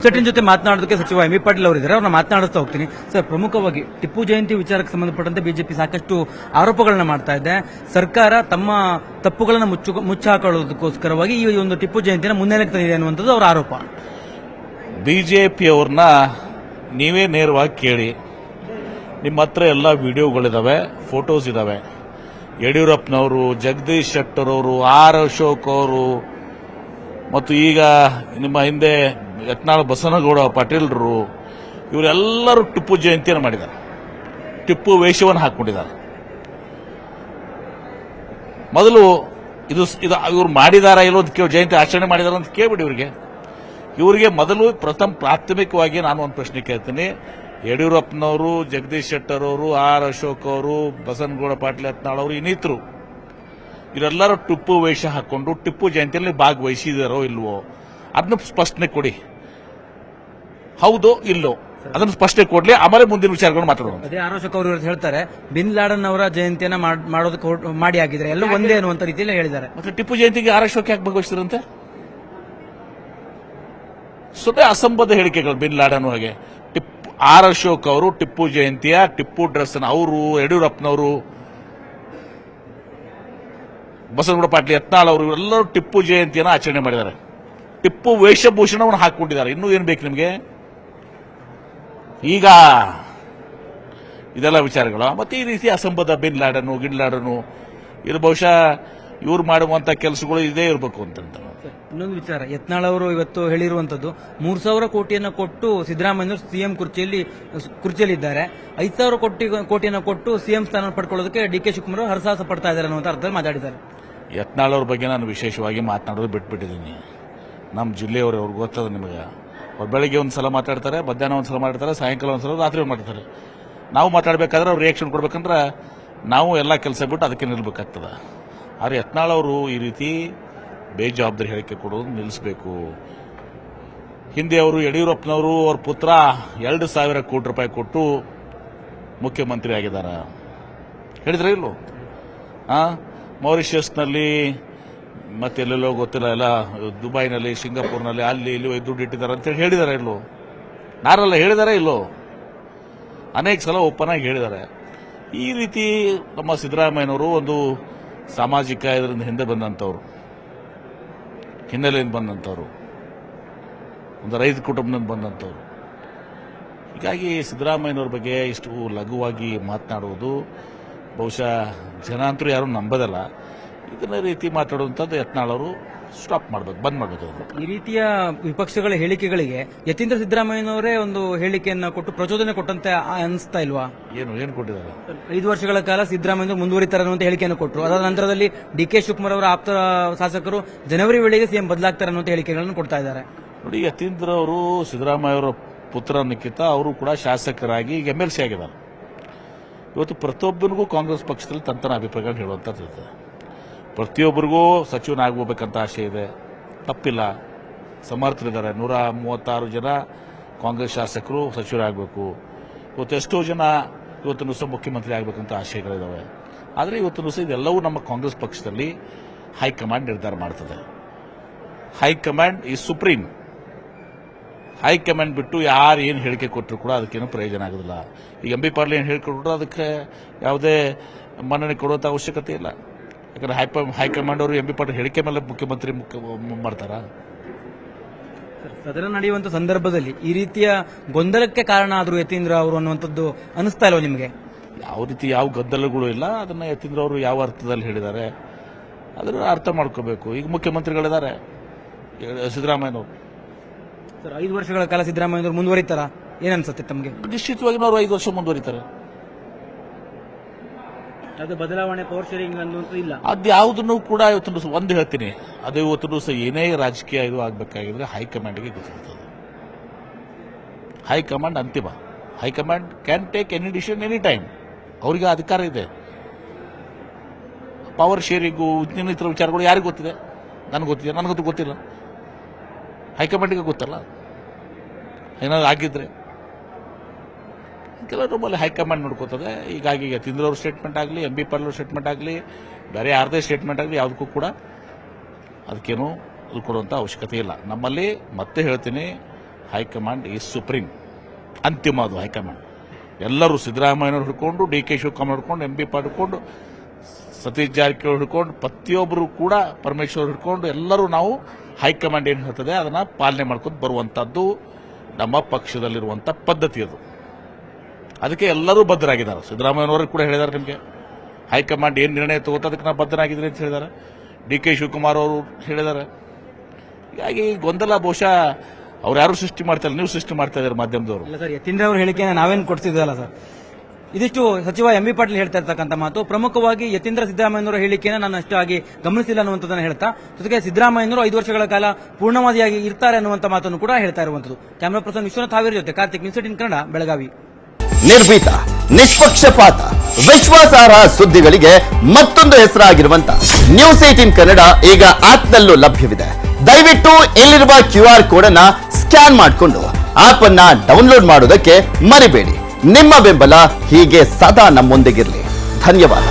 ಸೆಟ್ಟಿನ ಜೊತೆ ಮಾತನಾಡೋದಕ್ಕೆ ಸಚಿವ ಎಂ ಬಿ ಪಾಟೀಲ್ ಅವರಿದ್ದಾರೆ. ಅವ್ರನ್ನ ಮಾತನಾಡಿಸ್ತಾ ಹೋಗ್ತೀನಿ. ಸರ್, ಪ್ರಮುಖವಾಗಿ ಟಿಪ್ಪು ಜಯಂತಿ ವಿಚಾರಕ್ಕೆ ಸಂಬಂಧಪಟ್ಟಂತೆ ಬಿಜೆಪಿ ಸಾಕಷ್ಟು ಆರೋಪಗಳನ್ನ ಮಾಡ್ತಾ ಇದೆ. ಸರ್ಕಾರ ತಮ್ಮ ತಪ್ಪುಗಳನ್ನು ಮುಚ್ಚಾಕೊಳ್ಳೋದಕ್ಕೋಸ್ಕರವಾಗಿ ಈ ಒಂದು ಟಿಪ್ಪು ಜಯಂತಿನ ಮುನ್ನೆಲೆಗೆ ತಂದಿದೆ ಅನ್ನುವಂಥದ್ದು ಅವರ ಆರೋಪ. ಬಿಜೆಪಿಯವ್ರನ್ನ ನೀವೇ ನೇರವಾಗಿ ಕೇಳಿ. ನಿಮ್ಮ ಹತ್ರ ಎಲ್ಲ ವಿಡಿಯೋಗಳಿದಾವೆ, ಫೋಟೋಸ್ ಇದಾವೆ. ಯಡಿಯೂರಪ್ಪನವರು, ಜಗದೀಶ್ ಶೆಟ್ಟರ್ ಅವರು, ಆರ್ ಅಶೋಕ್ ಅವರು ಮತ್ತು ಈಗ ನಿಮ್ಮ ಹಿಂದೆ ಯತ್ನಾಳ್ ಬಸನಗೌಡ ಪಾಟೀಲ್ರು ಇವರೆಲ್ಲರೂ ಟಿಪ್ಪು ಜಯಂತಿಯನ್ನು ಮಾಡಿದ್ದಾರೆ. ಟಿಪ್ಪು ವೇಷವನ್ನು ಹಾಕೊಂಡಿದ್ದಾರೆ. ಮೊದಲು ಇದು ಇವರು ಮಾಡಿದಾರಾ ಇಲ್ಲೋ ಅಂತ ಜಯಂತಿ ಆಚರಣೆ ಮಾಡಿದಾರ ಅಂತ ಕೇಳ್ಬಿಡಿ. ಇವರಿಗೆ ಮೊದಲು ಪ್ರಾಥಮಿಕವಾಗಿ ನಾನು ಒಂದು ಪ್ರಶ್ನೆ ಕೇಳ್ತೀನಿ. ಯಡಿಯೂರಪ್ಪನವರು, ಜಗದೀಶ್ ಶೆಟ್ಟರ್ ಅವರು, ಆರ್ ಅಶೋಕ್ ಅವರು, ಬಸನಗೌಡ ಪಾಟೀಲ್, ಯತ್ನಾಳ್ ಅವರು, ಇನ್ನಿತರು ಇವರೆಲ್ಲರೂ ಟಿಪ್ಪು ವೇಷ ಹಾಕೊಂಡು ಟಿಪ್ಪು ಜಯಂತಿಯಲ್ಲಿ ಭಾಗವಹಿಸಿದಾರೋ ಇಲ್ವೋ ಅದನ್ನ ಸ್ಪಷ್ಟನೆ ಕೊಡಿ. ಹೌದೋ ಇಲ್ಲೋ ಅದನ್ನು ಸ್ಪಷ್ಟನೆ ಕೊಡ್ಲಿ, ಆಮೇಲೆ ಮುಂದಿನ ವಿಚಾರಗಳನ್ನು ಮಾತಾಡೋಣ. ಅದೇ ಆರ್ ಅಶೋಕ್ ಅವರು ಹೇಳ್ತಾರೆ, ಬಿನ್ ಲಾಡನ್ ಅವರ ಜಯಂತಿಯನ್ನ ಮಾಡೋದಕ್ಕೆ ಮಾಡಿ ಆಗಿದ್ರೆ ಎಲ್ಲ ಒಂದೇ ಅನ್ನುವಂತ ರೀತಿಯಲ್ಲಿ ಹೇಳಿದ್ದಾರೆ. ಮತ್ತೆ ಟಿಪ್ಪು ಜಯಂತಿಗೆ ಆರ್ ಅಶೋಕ್ ಯಾಕೆ ಭಾಗವಹಿಸಿದ್ರಂತೆ? ಸುಮ್ಮನೆ ಅಸಂಬದ್ಧ ಹೇಳಿಕೆಗಳು. ಬಿನ್ ಲಾಡನ್ ಹಾಗೆ ಆರ್ ಅಶೋಕ್ ಅವರು ಟಿಪ್ಪು ಜಯಂತಿಯ ಟಿಪ್ಪು ಡ್ರೆಸ್ ಅವರು, ಯಡಿಯೂರಪ್ಪನವರು, ಬಸನಗೌಡ ಪಾಟೀಲ್, ಯತ್ನಾಳ್ ಅವರು ಇವರೆಲ್ಲರೂ ಟಿಪ್ಪು ಜಯಂತಿಯನ್ನು ಆಚರಣೆ ಮಾಡಿದ್ದಾರೆ. ಟಿಪ್ಪು ವೇಷಭೂಷಣವನ್ನು ಹಾಕಿಕೊಂಡಿದ್ದಾರೆ. ಇನ್ನೂ ಏನು ಬೇಕು ನಿಮಗೆ? ಈಗ ಇದೆಲ್ಲ ವಿಚಾರಗಳು. ಮತ್ತೆ ಈ ರೀತಿ ಅಸಂಬದ್ಧ ಬಿನ್ ಲಾಡನು ಗಿಡ್ಲಾಡನು ಇದು ಬಹುಶಃ ಇವ್ರು ಮಾಡುವಂತ ಕೆಲಸಗಳು ಇದೇ ಇರಬೇಕು ಅಂತ. ಇನ್ನೊಂದು ವಿಚಾರ, ಯತ್ನಾಳ್ ಅವರು ಇವತ್ತು ಹೇಳಿರುವಂತದ್ದು 3,000 ಕೋಟಿಯನ್ನು ಕೊಟ್ಟು ಸಿದ್ದರಾಮಯ್ಯ ಸಿಎಂ ಕುರ್ಚಿಯಲ್ಲಿದ್ದಾರೆ. 5,000 ಕೋಟಿಯನ್ನು ಕೊಟ್ಟು ಸಿಎಂ ಸ್ಥಾನ ಪಡ್ಕೊಳ್ಳೋದಕ್ಕೆ ಡಿ ಕೆ ಶಿವಕುಮಾರ್ ಹರಸಾಹಸ ಪಡ್ತಾ ಇದ್ದಾರೆ ಅನ್ನುವಂತ ಅರ್ಥದಲ್ಲಿ ಮಾತಾಡಿದ್ದಾರೆ. ಯತ್ನಾಳ್ ಅವ್ರ ಬಗ್ಗೆ ನಾನು ವಿಶೇಷವಾಗಿ ಮಾತನಾಡೋದು ಬಿಟ್ಬಿಟ್ಟಿದ್ದೀನಿ. ನಮ್ಮ ಜಿಲ್ಲೆಯವರು ಅವ್ರಿಗೆ ಗೊತ್ತದ ನಿಮಗೆ. ಅವ್ರು ಬೆಳಗ್ಗೆ ಒಂದ್ಸಲ ಮಾತಾಡ್ತಾರೆ, ಮಧ್ಯಾಹ್ನ ಒಂದ್ಸಲ ಮಾತಾಡ್ತಾರೆ, ಸಾಯಂಕಾಲ ಒಂದ್ಸಲ, ರಾತ್ರಿ ಮಾತಾಡ್ತಾರೆ. ನಾವು ಮಾತಾಡಬೇಕಾದ್ರೆ ಅವ್ರು ರಿಯಾಕ್ಷನ್ ಕೊಡ್ಬೇಕಂದ್ರೆ ನಾವು ಎಲ್ಲ ಕೆಲಸ ಬಿಟ್ಟು ಅದಕ್ಕೆ ನಿಲ್ಬೇಕಾಗ್ತದೆ. ಆದರೆ ಯತ್ನಾಳ್ ಅವರು ಈ ರೀತಿ ಬೇಜವಾಬ್ದಾರಿ ಹೇಳಿಕೆ ಕೊಡೋದು ನಿಲ್ಲಿಸಬೇಕು. ಹಿಂದೆ ಅವರು ಯಡಿಯೂರಪ್ಪನವರು ಅವ್ರ ಪುತ್ರ 2,000 ಕೋಟಿ ರೂಪಾಯಿ ಕೊಟ್ಟು ಮುಖ್ಯಮಂತ್ರಿ ಆಗಿದ್ದಾರೆ. ಹೇಳಿದ್ರೆ ಇಲ್ಲೋ? ಮಾರಿಷಸ್ನಲ್ಲಿ ಮತ್ತೆಲ್ಲೆಲ್ಲೋ ಗೊತ್ತಿಲ್ಲ, ಎಲ್ಲ ದುಬೈನಲ್ಲಿ, ಸಿಂಗಾಪುರ್ನಲ್ಲಿ, ಅಲ್ಲಿ ಇಲ್ಲಿ ದುಡ್ಡು ಇಟ್ಟಿದ್ದಾರೆ ಅಂತೇಳಿ ಹೇಳಿದ್ದಾರೆ ಇಲ್ಲೋ? ನಾರೆಲ್ಲ ಹೇಳಿದಾರೆ ಇಲ್ಲೋ? ಅನೇಕ ಸಲ ಓಪನ್ ಆಗಿ ಹೇಳಿದ್ದಾರೆ. ಈ ರೀತಿ ನಮ್ಮ ಸಿದ್ದರಾಮಯ್ಯನವರು ಒಂದು ಸಾಮಾಜಿಕ ಇದರಿಂದ ಹಿಂದೆ ಬಂದಂಥವ್ರು, ಹಿನ್ನೆಲೆಯಿಂದ ಬಂದಂಥವ್ರು, ಒಂದು ರೈತ ಕುಟುಂಬದಿಂದ ಬಂದಂಥವ್ರು. ಹೀಗಾಗಿ ಸಿದ್ದರಾಮಯ್ಯನವ್ರ ಬಗ್ಗೆ ಇಷ್ಟು ಲಘುವಾಗಿ ಮಾತನಾಡುವುದು ಬಹುಶಃ ಜನಾಂತರು ಯಾರು ನಂಬೋದಲ್ಲ. ಇದನ್ನ ರೀತಿ ಮಾತಾಡುವಂಥದ್ದು ಯತ್ನಾಳ್ ಅವರು ಸ್ಟಾಪ್ ಮಾಡಬೇಕು, ಬಂದ್ ಮಾಡಬೇಕು. ಈ ರೀತಿಯ ವಿಪಕ್ಷಗಳ ಹೇಳಿಕೆಗಳಿಗೆ ಯತೀಂದ್ರ ಸಿದ್ದರಾಮಯ್ಯನವರೇ ಒಂದು ಹೇಳಿಕೆಯನ್ನ ಕೊಟ್ಟು ಪ್ರಚೋದನೆ ಕೊಟ್ಟಂತೆ ಅನಿಸ್ತಾ ಇಲ್ವಾ? ಏನು ಕೊಟ್ಟಿದ್ದಾರೆ? 5 ವರ್ಷಗಳ ಕಾಲ ಸಿದ್ದರಾಮಯ್ಯ ಮುಂದುವರಿತಾರೆ ಅನ್ನುವಂತ ಹೇಳಿಕೆಯನ್ನು ಕೊಟ್ಟರು. ಅದಾದ ನಂತರದಲ್ಲಿ ಡಿ ಕೆ ಶಿವಕುಮಾರ್ ಅವರ ಆಪ್ತ ಶಾಸಕರು ಜನವರಿ ವೇಳೆಗೆ ಸಿಎಂ ಬದಲಾಗ್ತಾರೆ ಅನ್ನುವಂತ ಹೇಳಿಕೆಗಳನ್ನು ಕೊಡ್ತಾ ಇದ್ದಾರೆ. ನೋಡಿ, ಯತೀಂದ್ರ ಅವರು ಸಿದ್ದರಾಮಯ್ಯ ಅವರ ಪುತ್ರನಿಕ್ಕಿಂತ ಅವರು ಕೂಡ ಶಾಸಕರಾಗಿ ಈಗ MLC ಆಗಿದ್ದಾರೆ. ಇವತ್ತು ಪ್ರತಿಯೊಬ್ಬರಿಗೂ ಕಾಂಗ್ರೆಸ್ ಪಕ್ಷದಲ್ಲಿ ತನ್ನ ಅಭಿಪ್ರಾಯ ಹೇಳುವಂಥದ್ದು ಇದೆ. ಪ್ರತಿಯೊಬ್ಬರಿಗೂ ಸಚಿವನಾಗಬೇಕಂತ ಆಸೆ ಇದೆ, ತಪ್ಪಿಲ್ಲ. ಸಮರ್ಥರಿದ್ದಾರೆ. 136 ಜನ ಕಾಂಗ್ರೆಸ್ ಶಾಸಕರು ಸಚಿವರಾಗಬೇಕು. ಇವತ್ತು ಎಷ್ಟೋ ಜನ ಇವತ್ತಿನ ದಿವಸ ಮುಖ್ಯಮಂತ್ರಿ ಆಗಬೇಕಂತ ಆಶಯಗಳಿದ್ದಾವೆ. ಆದರೆ ಇವತ್ತಿನ ದಿವಸ ಇದೆಲ್ಲವೂ ನಮ್ಮ ಕಾಂಗ್ರೆಸ್ ಪಕ್ಷದಲ್ಲಿ ಹೈಕಮಾಂಡ್ ನಿರ್ಧಾರ ಮಾಡ್ತದೆ. ಹೈಕಮಾಂಡ್ ಈ ಸುಪ್ರೀಂ. ಹೈಕಮಾಂಡ್ ಬಿಟ್ಟು ಯಾರು ಏನು ಹೇಳಿಕೆ ಕೊಟ್ಟರು ಕೂಡ ಅದಕ್ಕೇನು ಪ್ರಯೋಜನ ಆಗೋದಿಲ್ಲ. ಈಗ ಎಂ ಬಿ ಪಾಟೀಲ್ ಏನು ಹೇಳಿಕೊಟ್ರು ಅದಕ್ಕೆ ಯಾವುದೇ ಮನ್ನಣೆ ಕೊಡುವಂಥ ಅವಶ್ಯಕತೆ ಇಲ್ಲ. ಯಾಕಂದ್ರೆ ಹೈಕಮಾಂಡ್ ಅವರು ಎಂ ಬಿ ಪಾಟೀಲ್ ಹೇಳಿಕೆ ಮೇಲೆ ಮುಖ್ಯಮಂತ್ರಿ ಮಾಡ್ತಾರ? ಸದನ ನಡೆಯುವಂತ ಸಂದರ್ಭದಲ್ಲಿ ಈ ರೀತಿಯ ಗೊಂದಲಕ್ಕೆ ಕಾರಣ ಆದರೂ ಯತೀಂದ್ರ ಅವರು ಅನ್ನುವಂಥದ್ದು ಅನಿಸ್ತಾ ಇಲ್ವ ನಿಮಗೆ? ಯಾವ ರೀತಿ ಯಾವ ಗದ್ದಲಗಳು ಇಲ್ಲ. ಅದನ್ನ ಯತೀಂದ್ರ ಅವರು ಯಾವ ಅರ್ಥದಲ್ಲಿ ಹೇಳಿದ್ದಾರೆ ಅದನ್ನ ಅರ್ಥ ಮಾಡ್ಕೋಬೇಕು. ಈಗ ಮುಖ್ಯಮಂತ್ರಿಗಳಿದ್ದಾರೆ ಸಿದ್ದರಾಮಯ್ಯನವರು. ಸರ್, 5 ವರ್ಷಗಳ ಕಾಲ ಸಿದ್ದರಾಮಯ್ಯನವರು ಮುಂದುವರಿತಾರ? ಏನನ್ಸುತ್ತೆ ತಮಗೆ? ನಿಶ್ಚಿತವಾಗಿ ಅವರು 5 ವರ್ಷ ಮುಂದುವರಿತಾರೆ. ಅದು ಬದಲಾವಣೆ, ಪವರ್ ಶೇರಿಂಗ್ ಅನ್ನೋದು ಇಲ್ಲ. ಅದ್ಯಾವುದನ್ನು ಕೂಡ ಇವತ್ತು ದಿವಸ ಒಂದು ಹೇಳ್ತೀನಿ, ಅದು ಇವತ್ತು ದಿವಸ ಏನೇ ರಾಜಕೀಯ ಇದು ಆಗಬೇಕಾಗಿದ್ರೆ ಹೈಕಮಾಂಡ್ಗೆ ಗೊತ್ತಿರ್ತದೆ. ಹೈಕಮಾಂಡ್ ಅಂತಿಮ. High command can take any decision any time. ಅವರಿಗೆ ಅಧಿಕಾರ ಇದೆ. ಪವರ್ ಶೇರಿಂಗು ಇನ್ನಿತರ ವಿಚಾರಗಳು ಯಾರಿಗೆ ಗೊತ್ತಿದೆ? ನನಗೆ ಗೊತ್ತಿದೆ, ನನಗಂತೂ ಗೊತ್ತಿಲ್ಲ. ಹೈಕಮಾಂಡ್ಗೆ ಗೊತ್ತಲ್ಲ. ಏನಾದ್ರು ಆಗಿದ್ರೆ ಕೆಲವರು ಮೇಲೆ ಹೈಕಮಾಂಡ್ ನೋಡ್ಕೋತದೆ. ಹೀಗಾಗಿ ಯತೀಂದ್ರ ಅವ್ರ ಸ್ಟೇಟ್ಮೆಂಟ್ ಆಗಲಿ, ಎಂ ಬಿ ಪಾಟೀಲ್ ಅವ್ರ ಸ್ಟೇಟ್ಮೆಂಟ್ ಆಗಲಿ, ಬೇರೆ ಯಾರದೇ ಸ್ಟೇಟ್ಮೆಂಟ್ ಆಗಲಿ ಯಾವುದಕ್ಕೂ ಕೂಡ ಅದಕ್ಕೇನು ಕೊಡುವಂಥ ಅವಶ್ಯಕತೆ ಇಲ್ಲ. ನಮ್ಮಲ್ಲಿ ಮತ್ತೆ ಹೇಳ್ತೀನಿ, ಹೈಕಮಾಂಡ್ ಈಸ್ ಸುಪ್ರೀಂ, ಅಂತಿಮ ಅದು ಹೈಕಮಾಂಡ್. ಎಲ್ಲರೂ ಸಿದ್ದರಾಮಯ್ಯನವ್ರು ಹಿಡ್ಕೊಂಡು, ಡಿ ಕೆ ಶಿವಕುಮಾರ್ ಹಿಡ್ಕೊಂಡು, ಎಂ ಬಿ ಹಿಡ್ಕೊಂಡು, ಸತೀಶ್ ಜಾರಕಿಹೊಳಿ ಹಿಡ್ಕೊಂಡು, ಪ್ರತಿಯೊಬ್ಬರು ಕೂಡ ಪರಮೇಶ್ವರ್ ಹಿಡ್ಕೊಂಡು ಎಲ್ಲರೂ ನಾವು ಹೈಕಮಾಂಡ್ ಏನು ಹೇಳ್ತದೆ ಅದನ್ನು ಪಾಲನೆ ಮಾಡ್ಕೊಂಡು ಬರುವಂಥದ್ದು ನಮ್ಮ ಪಕ್ಷದಲ್ಲಿರುವಂಥ ಪದ್ಧತಿ ಅದು. ಅದಕ್ಕೆ ಎಲ್ಲರೂ ಬದ್ಧರಾಗಿದ್ದಾರೆ. ಸಿದ್ದರಾಮಯ್ಯನವರು ಕೂಡ ಹೇಳಿದ್ದಾರೆ, ನಿಮಗೆ ಹೈಕಮಾಂಡ್ ಏನು ನಿರ್ಣಯ ತಗೋತ ಅದಕ್ಕೆ ನಾವು ಬದ್ಧರಾಗಿದ್ದೀರಿ ಅಂತ ಹೇಳಿದ್ದಾರೆ. ಡಿ ಕೆ ಶಿವಕುಮಾರ್ ಅವರು ಹೇಳಿದ್ದಾರೆ. ಹೀಗಾಗಿ ಗೊಂದಲ ಬಹುಶಃ ಅವ್ರು ಯಾರು ಸೃಷ್ಟಿ ಮಾಡ್ತಾರೆ, ನೀವು ಸೃಷ್ಟಿ ಮಾಡ್ತಾ ಇದ್ದಾರೆ ಮಾಧ್ಯಮದವರು. ಇಲ್ಲ ಸರ್, ಯತೀಂದ್ರ ಅವ್ರ ಹೇಳಿಕೆಯನ್ನು ನಾವೇನು ಕೊಡ್ತಿದ್ದಲ್ಲ ಸರ್. ಇದಿಷ್ಟು ಸಚಿವ ಎಂ ಬಿ ಪಾಟೀಲ್ ಹೇಳ್ತಾ ಇರ್ತಕ್ಕಂಥ ಮಾತು. ಪ್ರಮುಖವಾಗಿ ಯತೀಂದ್ರ ಸಿದ್ದರಾಮಯ್ಯನವರ ಹೇಳಿಕೆಯನ್ನು ನಾನು ಅಷ್ಟಾಗಿ ಗಮನಿಸಿಲ್ಲ ಅನ್ನುವಂಥದ್ದನ್ನು ಹೇಳ್ತಾ, ಜೊತೆಗೆ ಸಿದ್ದರಾಮಯ್ಯನವರು 5 ವರ್ಷಗಳ ಕಾಲ ಪೂರ್ಣವಾದಿಯಾಗಿ ಇರ್ತಾರೆ ಅನ್ನುವಂಥ ಮಾತನ್ನು ಕೂಡ ಹೇಳ್ತಾ ಇರುವಂಥದ್ದು. ಕ್ಯಾಮರಾ ಪರ್ಸನ್ ವಿಶ್ವನಾಥ್ ಹಾವೇರಿ ಜೊತೆ ಕಾರ್ತಿಕ್, ನ್ಯೂಸ್ 18 ಕನ್ನಡ, ಬೆಳಗಾವಿ. ನಿರ್ಭೀತ, ನಿಷ್ಪಕ್ಷಪಾತ, ವಿಶ್ವಾಸಾರ್ಹ ಸುದ್ದಿಗಳಿಗೆ ಮತ್ತೊಂದು ಹೆಸರಾಗಿರುವಂತ ನ್ಯೂಸ್ 18 ಕನ್ನಡ ಈಗ ಆಪ್ನಲ್ಲೂ ಲಭ್ಯವಿದೆ. ದಯವಿಟ್ಟು ಇಲ್ಲಿರುವ QR ಕೋಡ್ ಅನ್ನ ಸ್ಕ್ಯಾನ್ ಮಾಡಿಕೊಂಡು ಆಪ್ ಅನ್ನ ಡೌನ್ಲೋಡ್ ಮಾಡೋದಕ್ಕೆ ಮರಿಬೇಡಿ. ನಿಮ್ಮ ಬೆಂಬಲ ಹೀಗೆ ಸದಾ ನಮ್ಮೊಂದಿಗಿರಲಿ. ಧನ್ಯವಾದ.